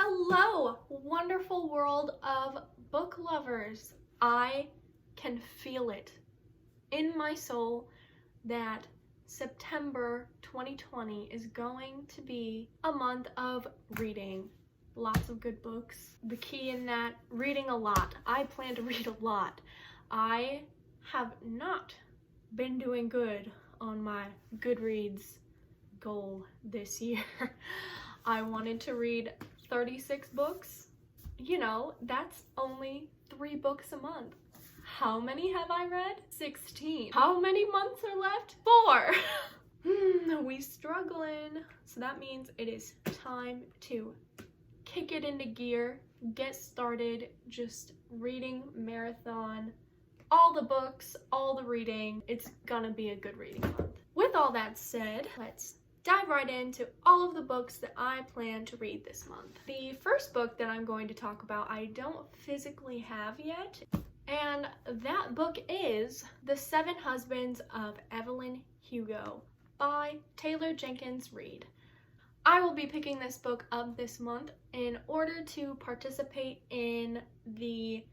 Hello, wonderful world of book lovers. I can feel it in my soul that September 2020 is going to be a month of reading. Lots of good books. The key in that, reading a lot. I plan to read a lot. I have not been doing good on my Goodreads goal this year. I wanted to read 36 books. You know, that's only 3 books a month. How many have I read? 16. How many months are left? 4. We struggling. So that means it is time to kick it into gear, get started, just reading marathon, all the books, all the reading. It's gonna be a good reading month. With all that said, let's dive right into all of the books that I plan to read this month. The first book that I'm going to talk about, I don't physically have yet, and that book is The 7 Husbands of Evelyn Hugo by Taylor Jenkins Reid. I will be picking this book up this month in order to participate in the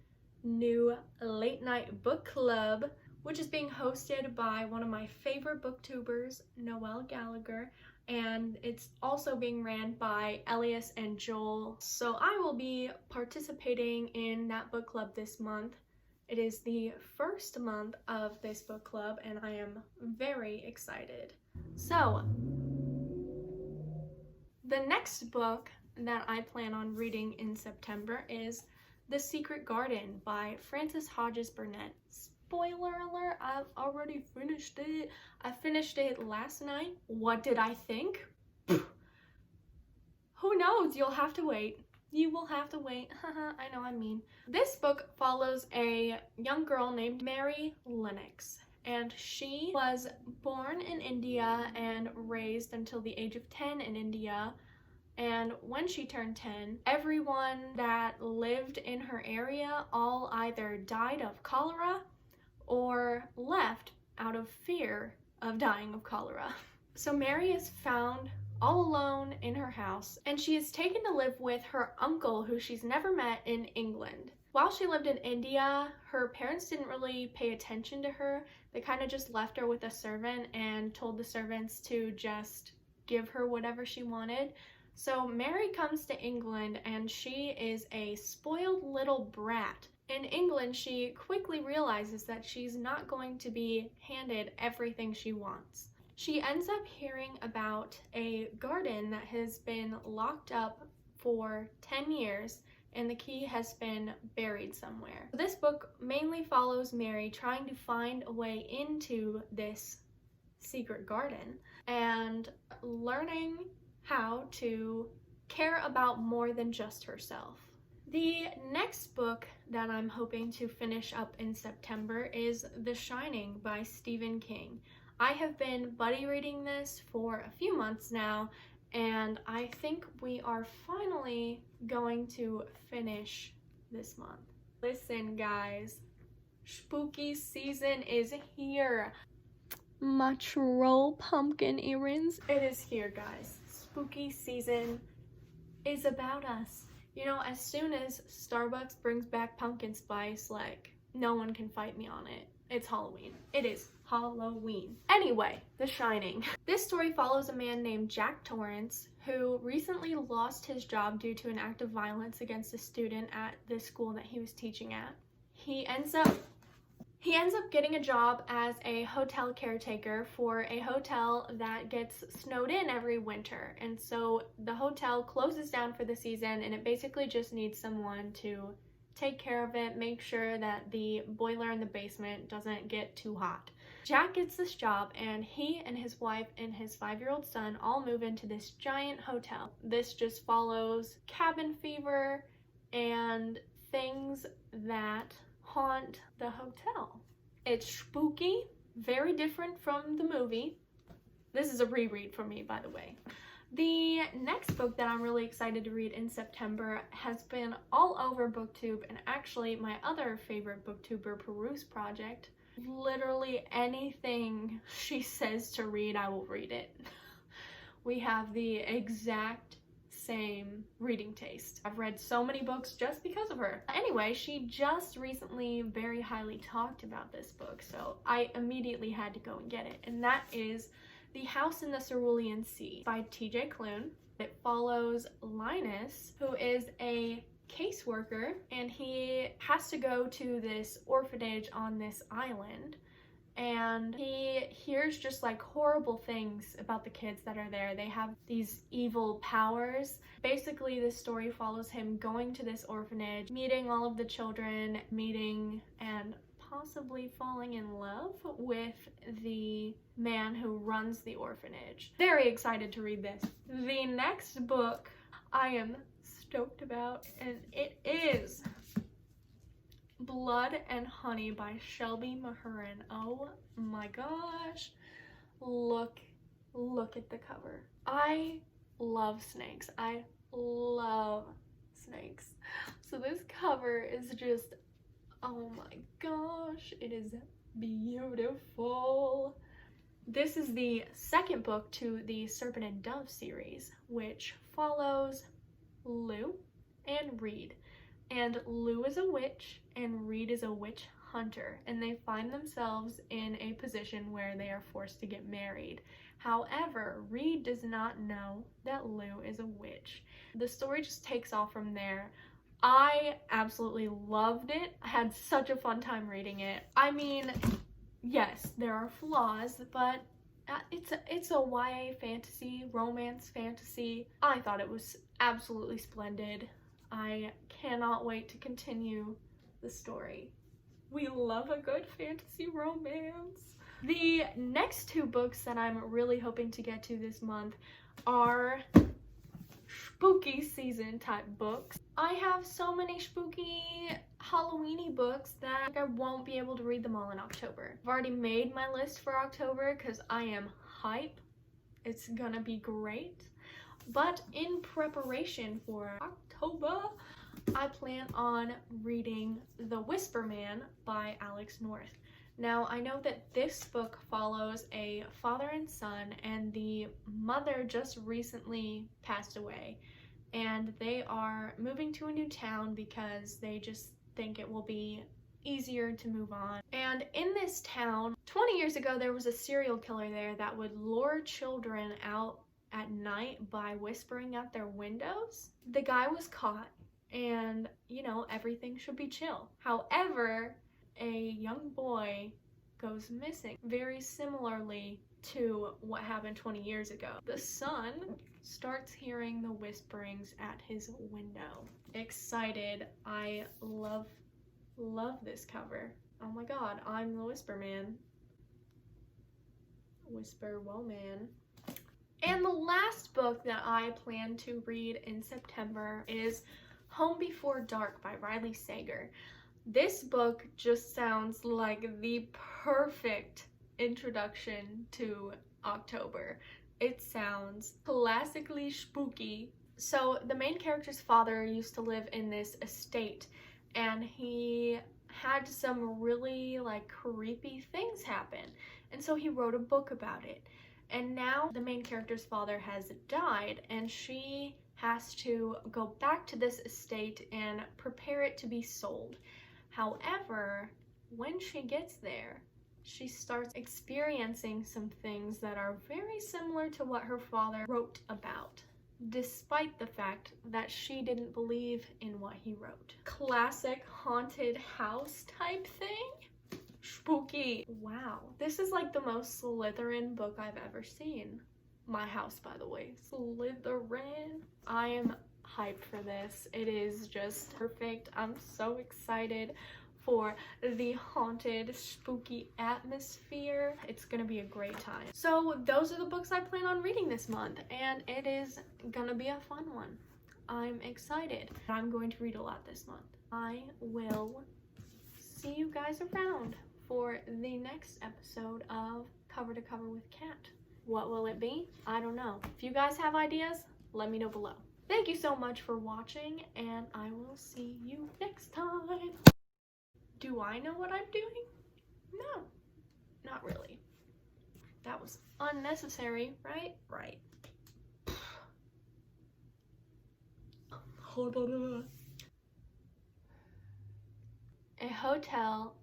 new late night book club, which is being hosted by one of my favorite booktubers, Noelle Gallagher, and it's also being ran by Ellias and Joel. So I will be participating in that book club this month. It is the first month of this book club and I am very excited. So the next book that I plan on reading in September is The Secret Garden by Frances Hodges Burnett. Spoiler alert, I've already finished it. I finished it last night. What did I think? Who knows? You'll have to wait. You will have to wait. I know I mean. This book follows a young girl named Mary Lennox, and she was born in India and raised until the age of 10 in India. And when she turned 10, everyone that lived in her area all either died of cholera or left out of fear of dying of cholera. So Mary is found all alone in her house, and she is taken to live with her uncle who she's never met in England. While she lived in India, her parents didn't really pay attention to her. They kind of just left her with a servant and told the servants to just give her whatever she wanted. So Mary comes to England and she is a spoiled little brat. In England, she quickly realizes that she's not going to be handed everything she wants. She ends up hearing about a garden that has been locked up for 10 years and the key has been buried somewhere. This book mainly follows Mary trying to find a way into this secret garden and learning how to care about more than just herself. The next book that I'm hoping to finish up in September is The Shining by Stephen King. I have been buddy reading this for a few months now, and I think we are finally going to finish this month. Listen guys, spooky season is here. My troll pumpkin earrings. It is here guys. Spooky season is about us. You know, as soon as Starbucks brings back pumpkin spice, like, no one can fight me on it. It's Halloween. It is Halloween. Anyway, The Shining. This story follows a man named Jack Torrance who recently lost his job due to an act of violence against a student at the school that he was teaching at. He ends up getting a job as a hotel caretaker for a hotel that gets snowed in every winter. And so the hotel closes down for the season and it basically just needs someone to take care of it, make sure that the boiler in the basement doesn't get too hot. Jack gets this job and he and his wife and his 5-year-old son all move into this giant hotel. This just follows cabin fever and things that haunt the hotel. It's spooky, very different from the movie. This is a reread for me, by the way. The next book that I'm really excited to read in September has been all over BookTube, and actually my other favorite booktuber, Peruse Project. Literally anything she says to read, I will read it. We have the exact same reading taste. I've read so many books just because of her. Anyway, she just recently very highly talked about this book, so I immediately had to go and get it, and that is The House in the Cerulean Sea by T.J. Klune. It follows Linus, who is a caseworker, and he has to go to this orphanage on this island, and he hears just like horrible things about the kids that are there. They have these evil powers. Basically, this story follows him going to this orphanage, meeting all of the children, meeting and possibly falling in love with the man who runs the orphanage. Very excited to read this. The next book I am stoked about, and it is Blood and Honey by Shelby Mahurin. Oh my gosh. Look at the cover. I love snakes. I love snakes. So this cover is just, oh my gosh, it is beautiful. This is the second book to the Serpent and Dove series, which follows Lou and Reid. And Lou is a witch and Reid is a witch hunter, and they find themselves in a position where they are forced to get married. However, Reid does not know that Lou is a witch. The story just takes off from there. I absolutely loved it. I had such a fun time reading it. I mean, yes, there are flaws, but it's a YA fantasy, romance fantasy. I thought it was absolutely splendid. I cannot wait to continue the story. We love a good fantasy romance. The next two books that I'm really hoping to get to this month are spooky season type books. I have so many spooky Halloweeny books that I won't be able to read them all in October. I've already made my list for October because I am hype. It's gonna be great. But in preparation for October, I plan on reading The Whisper Man by Alex North. Now, I know that this book follows a father and son, and the mother just recently passed away, and they are moving to a new town because they just think it will be easier to move on. And in this town, 20 years ago, there was a serial killer there that would lure children out at night by whispering at their windows. The guy was caught, and you know, everything should be chill. However, a young boy goes missing, very similarly to what happened 20 years ago. The son starts hearing the whisperings at his window. Excited. I love this cover. Oh my god, I'm the Whisper Man. Whisper Woman. And the last book that I plan to read in September is Home Before Dark by Riley Sager. This book just sounds like the perfect introduction to October. It sounds classically spooky. So the main character's father used to live in this estate, and he had some really like creepy things happen, and so he wrote a book about it. And now the main character's father has died, and she has to go back to this estate and prepare it to be sold. However, when she gets there, she starts experiencing some things that are very similar to what her father wrote about, despite the fact that she didn't believe in what he wrote. Classic haunted house type thing. Spooky. Wow. This is like the most Slytherin book I've ever seen. My house, by the way. Slytherin. I am hyped for this. It is just perfect. I'm so excited for the haunted, spooky atmosphere. It's gonna be a great time. So those are the books I plan on reading this month, and it is gonna be a fun one. I'm excited. I'm going to read a lot this month. I will see you guys around for the next episode of Cover to Cover with Kat. What will it be? I don't know. If you guys have ideas, let me know below. Thank you so much for watching, and I will see you next time. Do I know what I'm doing? No, not really. That was unnecessary, right? Right. Hold on. A hotel.